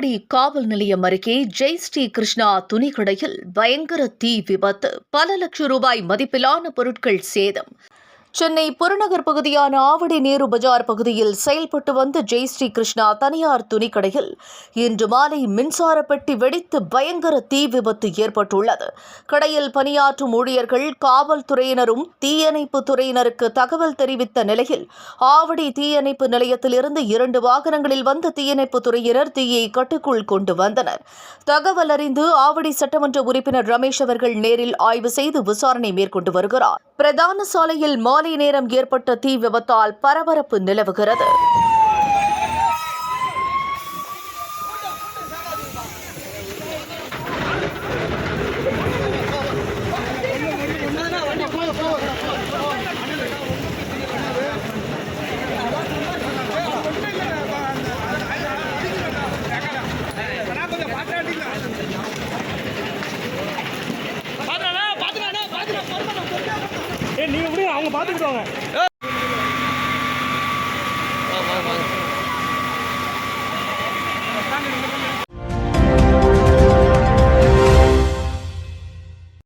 ஆவடி காவல் நிலையம் அருகே ஜெய் ஸ்ரீ கிருஷ்ணா துணிக்கடையில் பயங்கர தீ விபத்து. பல லட்சம் ரூபாய் மதிப்பிலான பொருட்கள் சேதம். சென்னை புறநகர் பகுதியான ஆவடி நேரு பஜார் பகுதியில் செயல்பட்டு வந்த ஜெய் ஸ்ரீ கிருஷ்ணா தனியார் துணிக்கடையில் இன்று மாலை மின்சார பெட்டி வெடித்து பயங்கர தீ விபத்து ஏற்பட்டுள்ளது. கடையில் பணியாற்றும் ஊழியர்கள் காவல்துறையினரும் தீயணைப்பு துறையினருக்கு தகவல் தெரிவித்த நிலையில் ஆவடி தீயணைப்பு நிலையத்திலிருந்து 2 வாகனங்களில் வந்த தீயணைப்பு துறையினர் தீயை கட்டுக்குள் கொண்டு வந்தனர். தகவல் அறிந்து ஆவடி சட்டமன்ற உறுப்பினர் ரமேஷ் அவர்கள் நேரில் ஆய்வு செய்து விசாரணை மேற்கொண்டு வருகிறார். பிரதான சாலையில் மாலை நேரம் ஏற்பட்ட தீ விபத்தால் பரபரப்பு நிலவுகிறது. நீங்க அவங்க பாத்துக்கிட்டு வாங்க.